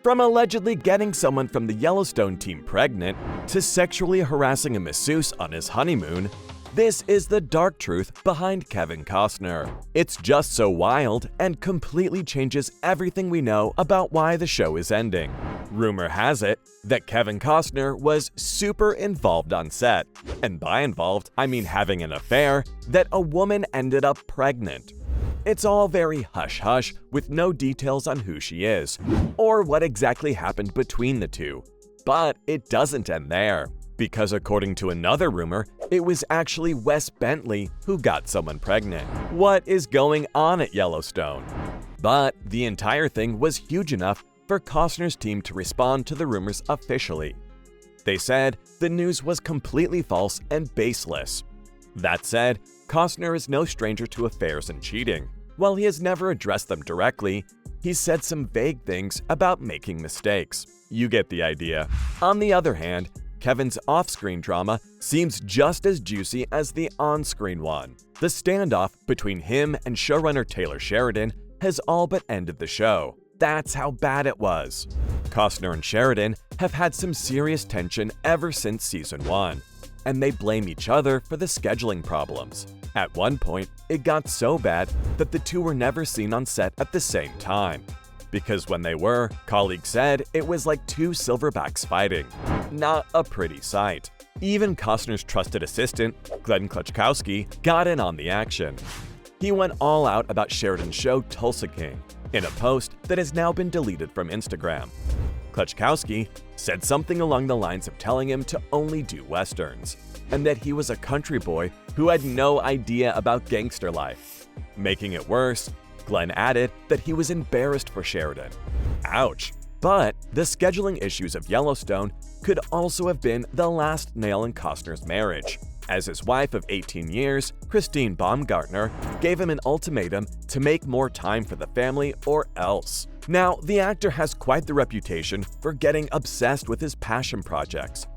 From allegedly getting someone from the Yellowstone team pregnant to sexually harassing a masseuse on his honeymoon, this is the dark truth behind Kevin Costner. It's just so wild and completely changes everything we know about why the show is ending. Rumor has it that Kevin Costner was super involved on set, and by involved, I mean having an affair, that a woman ended up pregnant. It's all very hush-hush with no details on who she is, or what exactly happened between the two. But it doesn't end there, because according to another rumor, it was actually Wes Bentley who got someone pregnant. What is going on at Yellowstone? But the entire thing was huge enough for Costner's team to respond to the rumors officially. They said the news was completely false and baseless. That said, Costner is no stranger to affairs and cheating. While he has never addressed them directly, he's said some vague things about making mistakes. You get the idea. On the other hand, Kevin's off-screen drama seems just as juicy as the on-screen one. The standoff between him and showrunner Taylor Sheridan has all but ended the show. That's how bad it was. Costner and Sheridan have had some serious tension ever since season 1, and they blame each other for the scheduling problems. At one point, it got so bad that the two were never seen on set at the same time. Because when they were, colleagues said it was like two silverbacks fighting. Not a pretty sight. Even Costner's trusted assistant, Glenn Klutchkowski, got in on the action. He went all out about Sheridan's show Tulsa King in a post that has now been deleted from Instagram. Klutchkowski said something along the lines of telling him to only do westerns, and that he was a country boy who had no idea about gangster life. Making it worse, Glenn added that he was embarrassed for Sheridan. Ouch. But the scheduling issues of Yellowstone could also have been the last nail in Costner's marriage, as his wife of 18 years, Christine Baumgartner, gave him an ultimatum to make more time for the family or else. Now, the actor has quite the reputation for getting obsessed with his passion projects.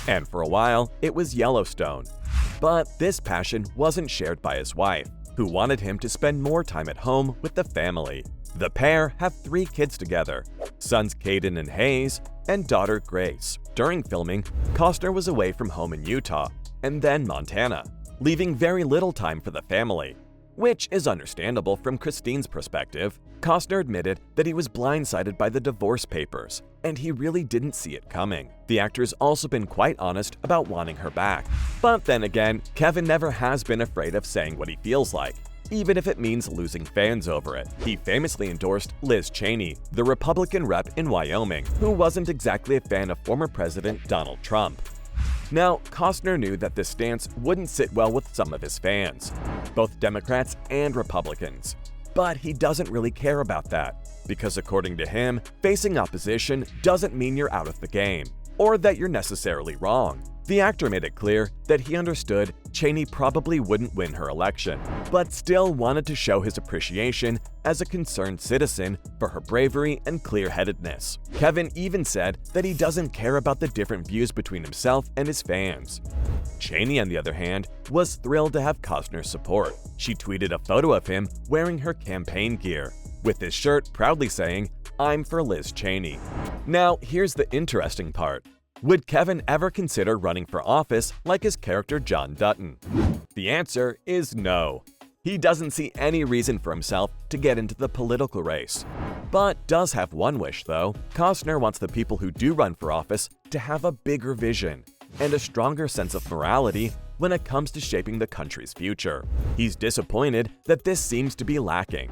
And for a while, it was Yellowstone. But this passion wasn't shared by his wife, who wanted him to spend more time at home with the family. The pair have 3 kids together, sons Caden and Hayes, and daughter Grace. During filming, Costner was away from home in Utah, and then Montana, leaving very little time for the family. Which is understandable from Christine's perspective. Costner admitted that he was blindsided by the divorce papers, and he really didn't see it coming. The actor's also been quite honest about wanting her back. But then again, Kevin never has been afraid of saying what he feels like, even if it means losing fans over it. He famously endorsed Liz Cheney, the Republican rep in Wyoming, who wasn't exactly a fan of former President Donald Trump. Now, Costner knew that this stance wouldn't sit well with some of his fans, both Democrats and Republicans. But he doesn't really care about that, because according to him, facing opposition doesn't mean you're out of the game, or that you're necessarily wrong. The actor made it clear that he understood Cheney probably wouldn't win her election, but still wanted to show his appreciation as a concerned citizen for her bravery and clear-headedness. Kevin even said that he doesn't care about the different views between himself and his fans. Cheney, on the other hand, was thrilled to have Costner's support. She tweeted a photo of him wearing her campaign gear, with his shirt proudly saying, "I'm for Liz Cheney." Now, here's the interesting part. Would Kevin ever consider running for office like his character John Dutton? The answer is no. He doesn't see any reason for himself to get into the political race. But does have one wish though. Costner wants the people who do run for office to have a bigger vision and a stronger sense of morality when it comes to shaping the country's future. He's disappointed that this seems to be lacking.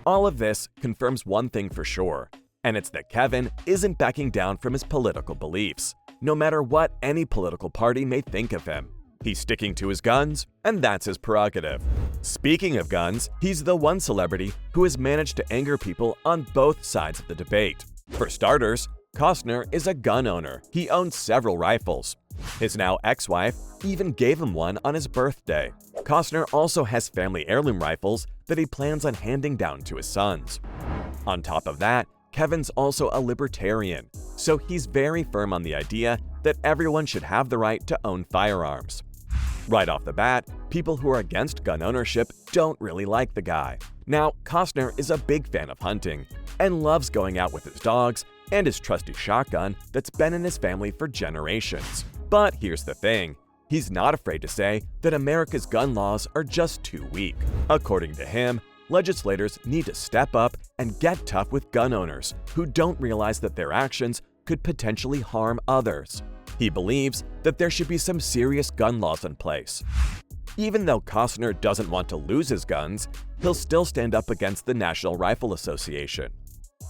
All of this confirms one thing for sure, and it's that Kevin isn't backing down from his political beliefs, no matter what any political party may think of him. He's sticking to his guns, and that's his prerogative. Speaking of guns, he's the one celebrity who has managed to anger people on both sides of the debate. For starters, Costner is a gun owner. He owns several rifles. His now ex-wife even gave him one on his birthday. Costner also has family heirloom rifles that he plans on handing down to his sons. On top of that, Kevin's also a libertarian, so he's very firm on the idea that everyone should have the right to own firearms. Right off the bat, people who are against gun ownership don't really like the guy. Now, Costner is a big fan of hunting and loves going out with his dogs and his trusty shotgun that's been in his family for generations. But here's the thing. He's not afraid to say that America's gun laws are just too weak. According to him, legislators need to step up and get tough with gun owners who don't realize that their actions could potentially harm others. He believes that there should be some serious gun laws in place. Even though Costner doesn't want to lose his guns, he'll still stand up against the National Rifle Association.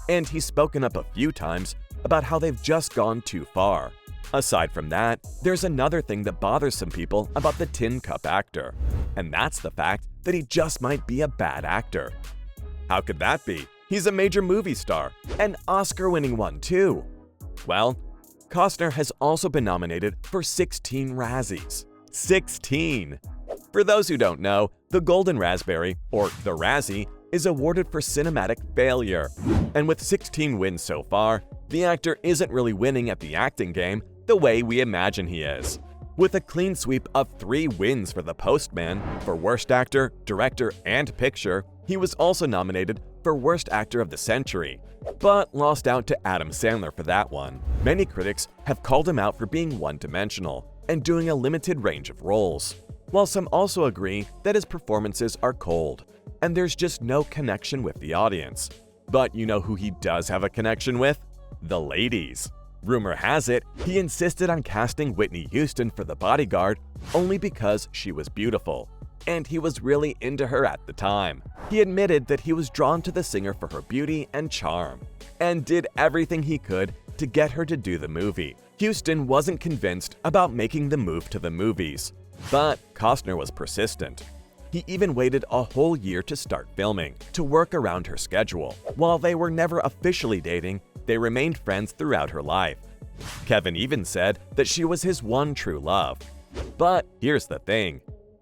And he's spoken up a few times about how they've just gone too far. Aside from that, there's another thing that bothers some people about the Tin Cup actor, and that's the fact that he just might be a bad actor. How could that be? He's a major movie star, an Oscar-winning one too. Well, Costner has also been nominated for 16 Razzies. 16! For those who don't know, the Golden Raspberry, or the Razzie, is awarded for cinematic failure. And with 16 wins so far, the actor isn't really winning at the acting game the way we imagine he is. With a clean sweep of 3 wins for The Postman for Worst Actor, Director, and Picture, he was also nominated for Worst Actor of the Century, but lost out to Adam Sandler for that one. Many critics have called him out for being one-dimensional and doing a limited range of roles, while some also agree that his performances are cold, and there's just no connection with the audience. But you know who he does have a connection with? The ladies. Rumor has it, he insisted on casting Whitney Houston for The Bodyguard only because she was beautiful, and he was really into her at the time. He admitted that he was drawn to the singer for her beauty and charm, and did everything he could to get her to do the movie. Houston wasn't convinced about making the move to the movies, but Costner was persistent. He even waited a whole year to start filming, to work around her schedule. While they were never officially dating, they remained friends throughout her life. Kevin even said that she was his one true love. But here's the thing.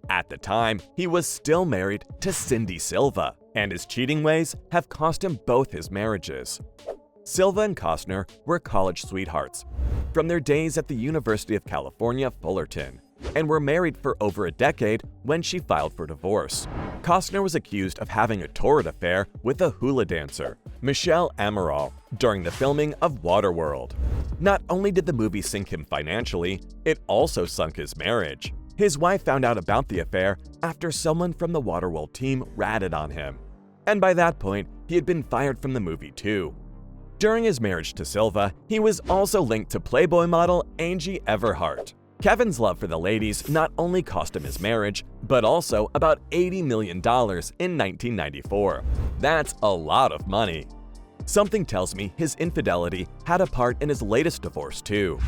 At the time, he was still married to Cindy Silva, and his cheating ways have cost him both his marriages. Silva and Costner were college sweethearts from their days at the University of California, Fullerton, and were married for over a decade when she filed for divorce. Costner was accused of having a torrid affair with a hula dancer, Michelle Amaral, during the filming of Waterworld. Not only did the movie sink him financially, it also sunk his marriage. His wife found out about the affair after someone from the Waterworld team ratted on him. And by that point, he had been fired from the movie too. During his marriage to Silva, he was also linked to Playboy model Angie Everhart. Kevin's love for the ladies not only cost him his marriage, but also about $80 million in 1994. That's a lot of money. Something tells me his infidelity had a part in his latest divorce too,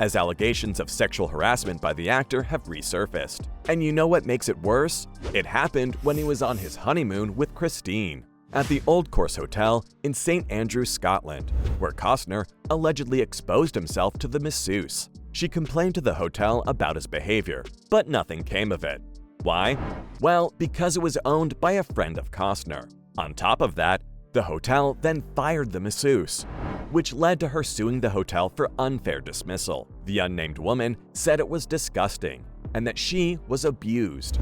as allegations of sexual harassment by the actor have resurfaced. And you know what makes it worse? It happened when he was on his honeymoon with Christine at the Old Course Hotel in St. Andrews, Scotland, where Costner allegedly exposed himself to the masseuse. She complained to the hotel about his behavior, but nothing came of it. Why? Well, because it was owned by a friend of Costner. On top of that, the hotel then fired the masseuse, which led to her suing the hotel for unfair dismissal. The unnamed woman said it was disgusting and that she was abused.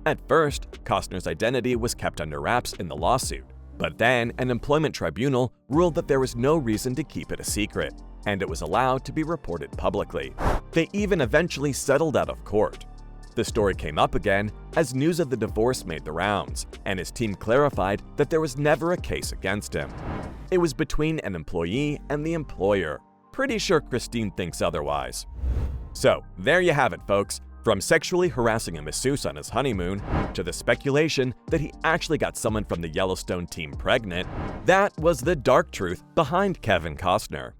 At first, Costner's identity was kept under wraps in the lawsuit, but then an employment tribunal ruled that there was no reason to keep it a secret, and it was allowed to be reported publicly. They even eventually settled out of court. The story came up again as news of the divorce made the rounds, and his team clarified that there was never a case against him. It was between an employee and the employer. Pretty sure Christine thinks otherwise. So, there you have it, folks. From sexually harassing a masseuse on his honeymoon, to the speculation that he actually got someone from the Yellowstone team pregnant, that was the dark truth behind Kevin Costner.